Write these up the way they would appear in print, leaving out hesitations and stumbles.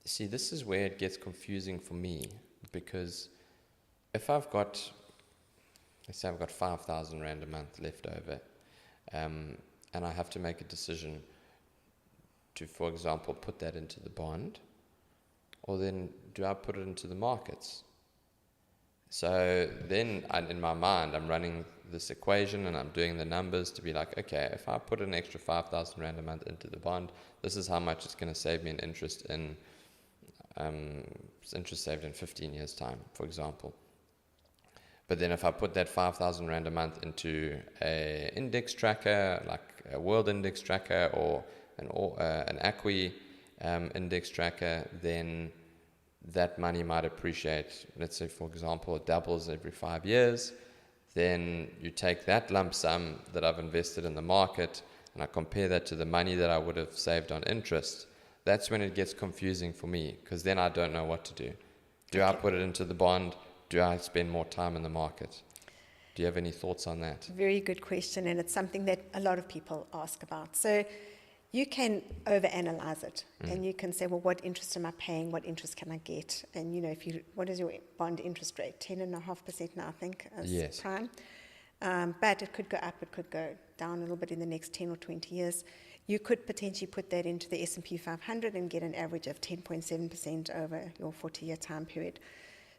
See, this is where it gets confusing for me, because if let's say I've got 5,000 Rand a month left over, and I have to make a decision to, for example, put that into the bond, or then do I put it into the markets? So then in my mind, I'm running this equation and I'm doing the numbers to be like, okay, if I put an extra 5,000 Rand a month into the bond, this is how much it's going to save me in interest interest saved in 15 years' time, for example. But then if I put that 5,000 Rand a month into a index tracker, like a world index tracker or an ACWI index tracker, then that money might appreciate. Let's say, for example, it doubles every 5 years. Then you take that lump sum that I've invested in the market and I compare that to the money that I would have saved on interest. That's when it gets confusing for me, because then I don't know what to do. Do I put it into the bond? Do I spend more time in the market? Do you have any thoughts on that? Very good question, and it's something that a lot of people ask about. So you can overanalyze it, and you can say, well, what interest am I paying? What interest can I get? And, what is your bond interest rate? 10.5% now, I think, as prime. But it could go up, it could go down a little bit in the next 10 or 20 years. You could potentially put that into the S&P 500 and get an average of 10.7% over your 40-year time period.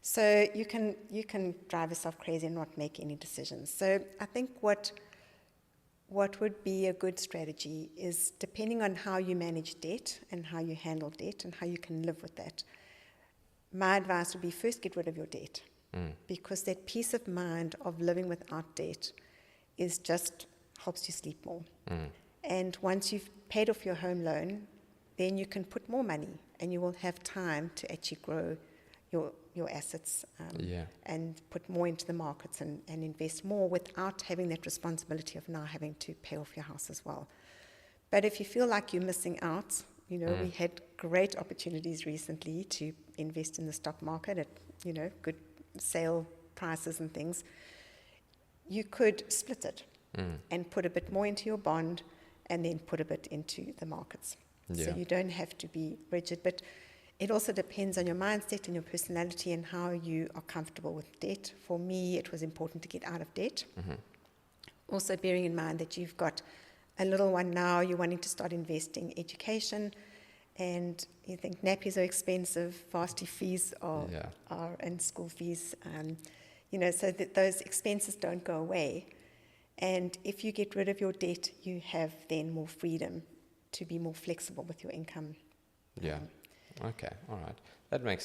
So you can drive yourself crazy and not make any decisions. So I think what would be a good strategy is, depending on how you manage debt and how you handle debt and how you can live with that, my advice would be, first get rid of your debt. Because that peace of mind of living without debt helps you sleep more. And once you've paid off your home loan, then you can put more money and you will have time to actually grow your assets and put more into the markets and invest more without having that responsibility of now having to pay off your house as well. But if you feel like you're missing out, we had great opportunities recently to invest in the stock market at, good sale prices and things. You could split it and put a bit more into your bond and then put a bit into the markets. So you don't have to be rigid, but it also depends on your mindset and your personality and how you are comfortable with debt. For me, it was important to get out of debt. Also bearing in mind that you've got a little one now, you're wanting to start investing education, and you think nappies are expensive, varsity fees are and school fees, so that those expenses don't go away. And if you get rid of your debt, you have then more freedom to be more flexible with your income. Okay, all right. That makes